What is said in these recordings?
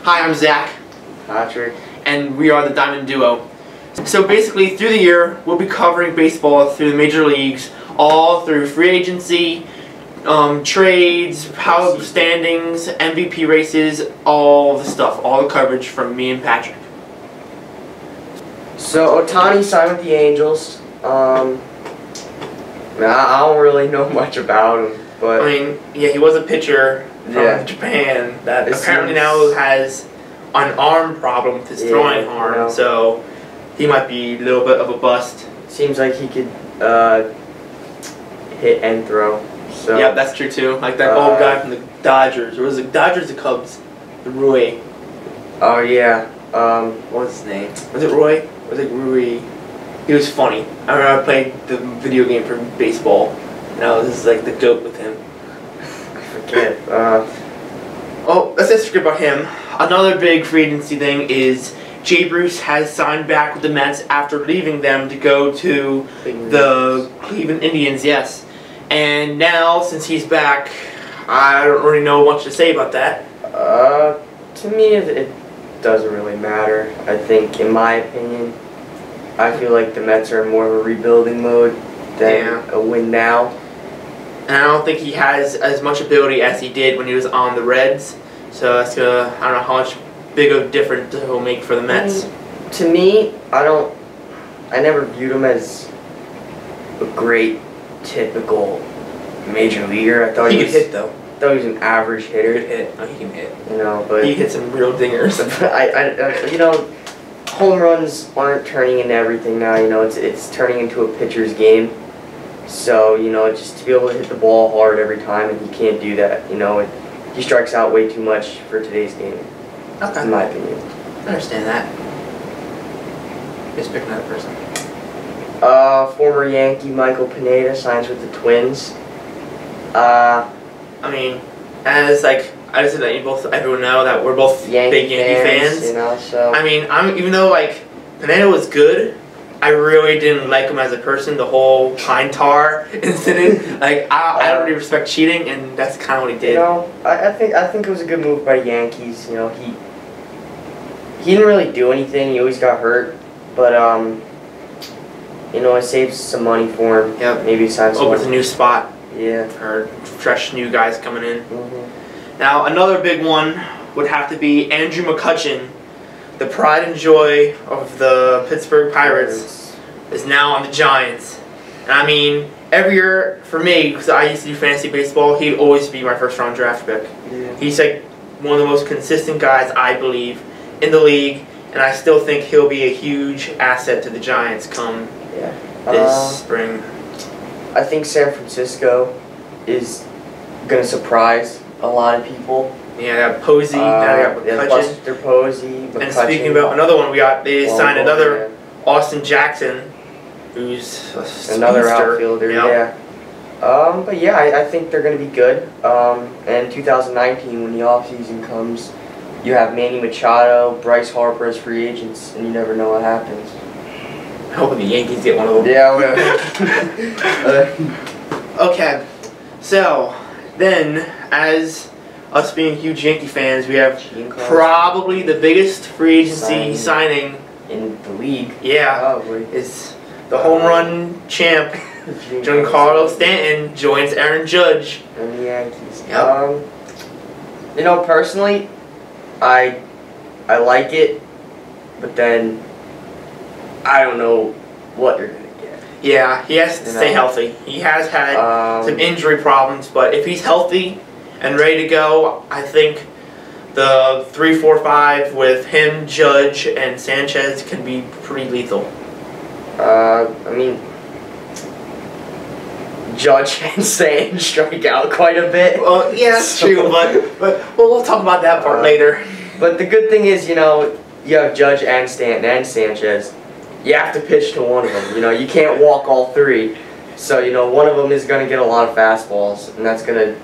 Hi, I'm Zack. Patrick. And we are the Dimond Duo. So basically, through the year, we'll be covering baseball through the major leagues, all through free agency, trades, power standings, MVP races, all the stuff, all the coverage from me and Patrick. So Ohtani signed with the Angels. I don't really know much about him, but I mean, yeah, he was a pitcher from Japan that apparently now has an arm problem with his throwing arm, so he might be a little bit of a bust. Seems like he could hit and throw. So yeah, that's true too. Like that old guy from the Dodgers, or was it Dodgers or Cubs? The Rui. Oh yeah. What was his name? Was it Roy? Was it Rui? He was funny. I remember I played the video game for baseball, and I was like the goat with him. I forget. Oh, let's just forget about him. Another big free agency thing is Jay Bruce has signed back with the Mets after leaving them to go to the Cleveland Indians. Yes, and now since he's back, I don't really know much to say about that. To me, it doesn't really matter. I think, in my opinion, I feel like the Mets are in more of a rebuilding mode than a win now. And I don't think he has as much ability as he did when he was on the Reds. So that's gonna, I don't know how much big of a difference he'll make for the Mets. To me, I never viewed him as a great, typical major leaguer. I thought he could hit though. I thought he was an average hitter. He could hit. Oh, he can hit. You know, but he hit some real dingers. you know, home runs aren't turning into everything now. You know, it's turning into a pitcher's game. So, you know, just to be able to hit the ball hard every time, and he can't do that. You know, he strikes out way too much for today's game. Okay. In my opinion. I understand that. Just pick another person. Former Yankee Michael Pineda signs with the Twins. I mean, as I just let everyone know that we're both big Yankee fans. You know, so I mean, even though like Pineda was good, I really didn't like him as a person. The whole pine tar incident, like I don't really respect cheating, and that's kind of what he did. You know, I think it was a good move by the Yankees. You know, he didn't really do anything. He always got hurt, but you know, it saves some money for him. Yep. Maybe signs. Opens a new spot. Yeah. For fresh new guys coming in. Now another big one would have to be Andrew McCutchen, the pride and joy of the Pittsburgh Pirates, is now on the Giants. And I mean, every year for me, because I used to do fantasy baseball, he'd always be my first round draft pick. Yeah. He's like one of the most consistent guys, I believe, in the league, and I still think he'll be a huge asset to the Giants come this spring. I think San Francisco is going to surprise a lot of people. Yeah, they got Posey, now they got McCutchen. Buster Posey, McCutchen. And speaking about another one, they signed another Austin Jackson, who's another outfielder. Yeah. But yeah, I think they're going to be good. And 2019, when the offseason comes, you have Manny Machado, Bryce Harper as free agents, and you never know what happens. I'm hoping the Yankees get one of them. Yeah. Okay, so then, as us being huge Yankee fans, we have probably the biggest free agency signing in the league. Yeah, probably. Is the home run champ, Giancarlo Stanton, joins Aaron Judge and the Yankees. Yep. You know, personally, I like it, but then I don't know what you're gonna get. Yeah, he has to stay healthy. He has had some injury problems, but if he's healthy and ready to go, I think the 3-4-5 with him, Judge, and Sanchez can be pretty lethal. I mean, Judge and Stanton strike out quite a bit. Well, yeah, that's true, but we'll talk about that part later. But the good thing is, you know, you have Judge and Stanton and Sanchez. You have to pitch to one of them. You know, you can't walk all three. So, you know, one of them is going to get a lot of fastballs, and that's going to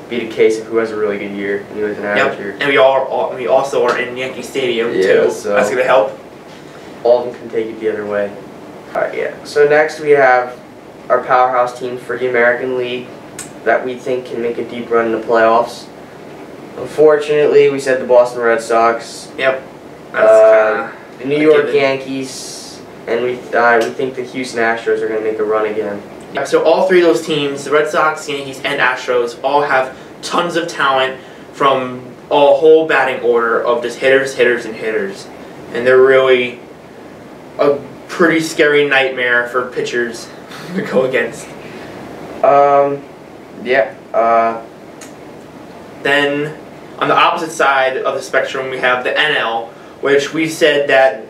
be the case of who has a really good year and who has an average year. And we also are in Yankee Stadium too. So that's going to help. All of them can take it the other way. All right, yeah. So next we have our powerhouse teams for the American League that we think can make a deep run in the playoffs. Unfortunately, we said the Boston Red Sox. Yep. That's the New York Yankees, and we think the Houston Astros are going to make a run again. Yep, so all three of those teams, the Red Sox, Yankees, and Astros, all have tons of talent from a whole batting order of just hitters, hitters, and hitters. And they're really a pretty scary nightmare for pitchers to go against. Yeah. Then, on the opposite side of the spectrum, we have the NL, which we said that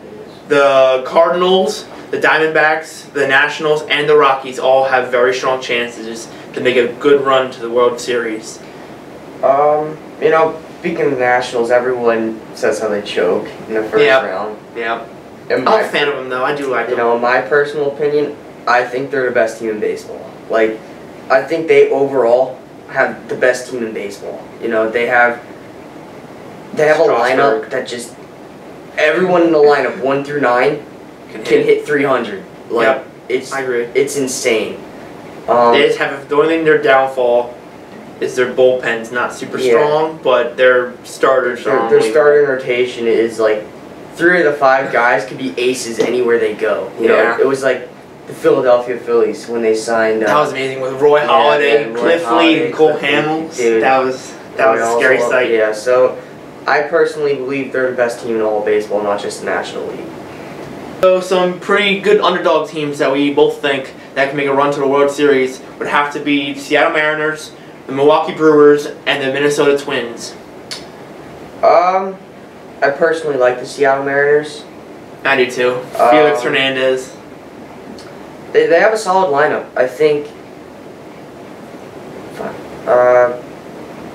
the Cardinals, the Diamondbacks, the Nationals, and the Rockies all have very strong chances to make a good run to the World Series. You know, speaking of the Nationals, everyone says how they choke in the first round. Yeah. I'm a fan of them, though. I do like them. You know, in my personal opinion, I think they're the best team in baseball. Like, I think they overall have the best team in baseball. You know, they have a lineup that just everyone in the lineup 1 through 9 can hit 300. Like, I agree. It's insane. They just have the only thing their downfall is their bullpen's not super strong, but their starters are their starting rotation is like 3 of the 5 guys could be aces anywhere they go. You know, it was like the Philadelphia Phillies when they signed. That was amazing with Roy Halladay, Cliff Lee, and Cole Hamels. Dude, that was a scary sight. Yeah, so I personally believe they're the best team in all of baseball, not just the National League. So some pretty good underdog teams that we both think that can make a run to the World Series would have to be the Seattle Mariners, the Milwaukee Brewers, and the Minnesota Twins. I personally like the Seattle Mariners. I do too. Felix Hernandez. They have a solid lineup. I think.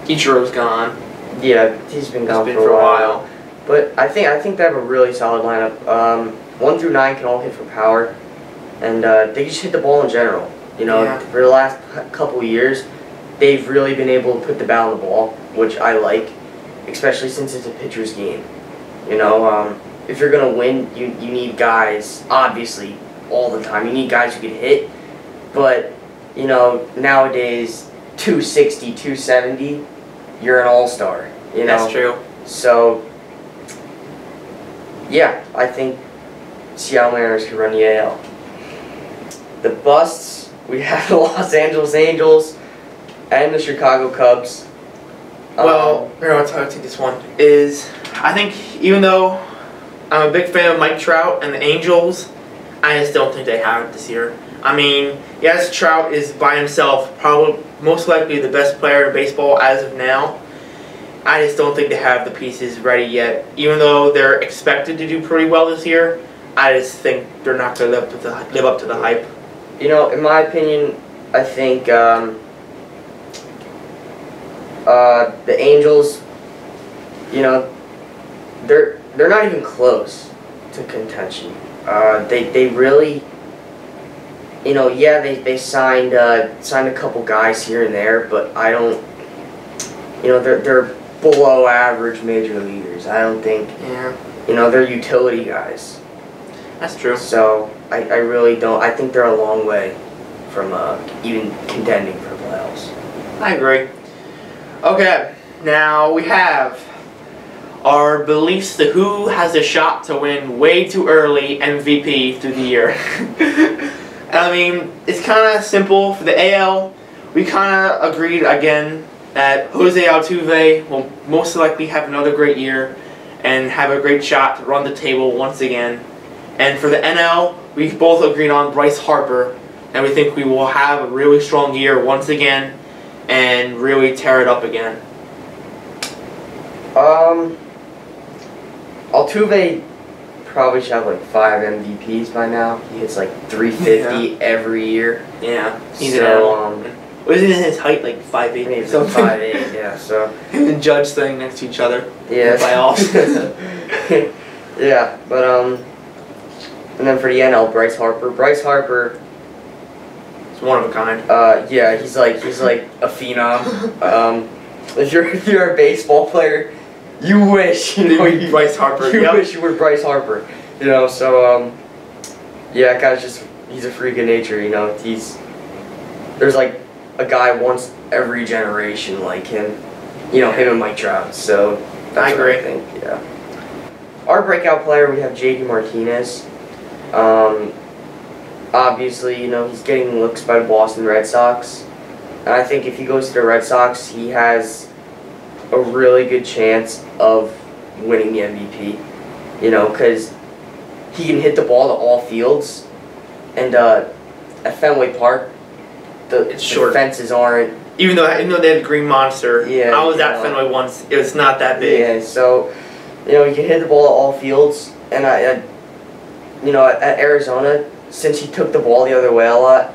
Ichiro's gone. Yeah, he's been gone for a while. But I think they have a really solid lineup. 1 through 9 can all hit for power, and they just hit the ball in general. You know, for the last couple years, they've really been able to put the bat on the ball, which I like, especially since it's a pitcher's game. You know, if you're gonna win, you need guys, obviously, all the time. You need guys who can hit, but you know, nowadays, 260, 270, you're an all-star. You know, that's true. So, yeah, I think Seattle Mariners could run the AL. The busts, we have the Los Angeles Angels and the Chicago Cubs. Well, you know, I'll take this one. I think even though I'm a big fan of Mike Trout and the Angels, I just don't think they have it this year. I mean, yes, Trout is by himself probably most likely the best player in baseball as of now. I just don't think they have the pieces ready yet. Even though they're expected to do pretty well this year, I just think they're not going to live up to the hype. You know, in my opinion, I think the Angels, you know, they're not even close to contention. They really, you know, yeah, they signed a couple guys here and there, but I don't, you know, they're below average major leaguers. I don't think, you know, they're utility guys. That's true. So I really don't. I think they're a long way from even contending for playoffs. I agree. Okay, now we have our beliefs to who has a shot to win way too early MVP through the year. I mean, it's kind of simple. For the AL, we kind of agreed again that Jose Altuve will most likely have another great year and have a great shot to run the table once again. And for the NL, we both agreed on Bryce Harper, and we think we will have a really strong year once again and really tear it up again. Altuve probably should have like 5 MVPs by now. He hits like 350 every year. Yeah, he's wasn't his height like 5'8"? He's like 5'8", yeah. So him and Judge standing next to each other. Yeah. Playoffs. Yeah, but and then for the NL, Bryce Harper. Bryce Harper. He's one of a kind. Yeah, he's like a phenom. If you're a baseball player, you wish you know Bryce Harper. You wish you were Bryce Harper. You know, so yeah, guy's he's a freak of nature. You know, there's like a guy once every generation like him. him and Mike Trout. So that's I agree. what I think. Yeah. Our breakout player, we have JD Martinez. Obviously, he's getting looks by the Boston Red Sox. And I think if he goes to the Red Sox, he has a really good chance of winning the MVP. Because he can hit the ball to all fields. And at Fenway Park, the fences aren't. Even though they had the Green Monster, yeah, I was at Fenway once. It was not that big. Yeah, so he can hit the ball to all fields. And at Arizona, since he took the ball the other way a lot,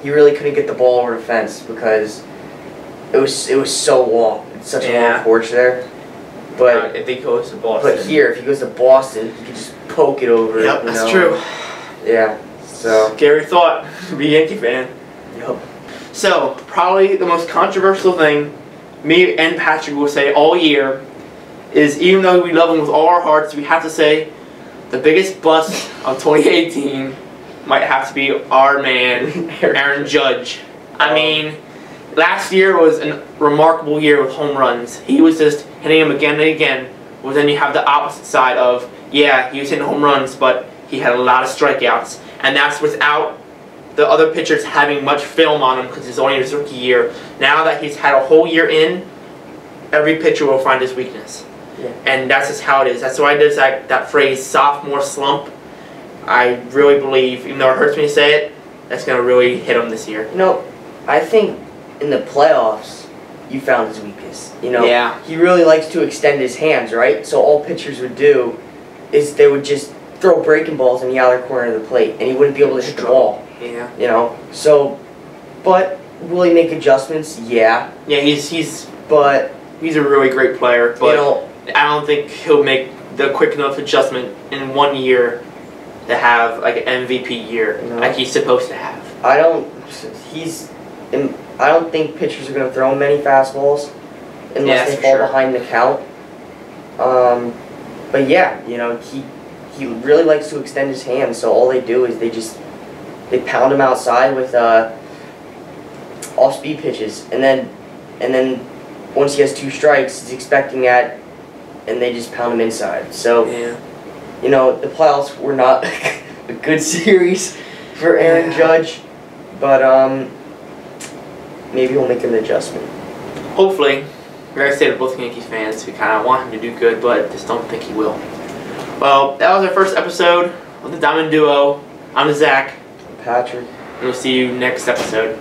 he really couldn't get the ball over the fence because it was so long. It's such a long porch there. But if he goes to Boston. But here, if he goes to Boston, he can just poke it over. Yep, that's true. Yeah. So scary thought. Be a Yankee fan. Yep. So probably the most controversial thing me and Patrick will say all year is, even though we love him with all our hearts, we have to say the biggest bust of 2018 might have to be our man Aaron Judge. I mean, last year was a remarkable year with home runs. He was just hitting them again and again. Well, then you have the opposite side of, yeah, he was hitting home runs, but he had a lot of strikeouts. And that's without the other pitchers having much film on him because it's only his rookie year. Now that he's had a whole year in, every pitcher will find his weakness. Yeah. And that's just how it is. That's why there's that phrase, sophomore slump. I really believe, even though it hurts me to say it, that's going to really hit him this year. I think in the playoffs, you found his weakness. Yeah. He really likes to extend his hands, right? So all pitchers would do is they would just throw breaking balls in the outer corner of the plate, and he wouldn't be able to hit the ball. Yeah. So, but will he make adjustments? Yeah. Yeah, he's a really great player, but I don't think he'll make the quick enough adjustment in 1 year to have like an MVP year like he's supposed to have. I don't think pitchers are going to throw him many fastballs unless they fall behind the count. But yeah, he really likes to extend his hands, so all they do is they pound him outside with off-speed pitches, and then once he has 2 strikes, he's expecting that, and they just pound him inside. So the playoffs were not a good series for Aaron Judge, but maybe he'll make an adjustment. Hopefully. Like I said, we're both Yankees fans. We kind of want him to do good, but just don't think he will. Well, that was our first episode of the Dimond Duo. I'm Zack. Patrick. And we'll see you next episode.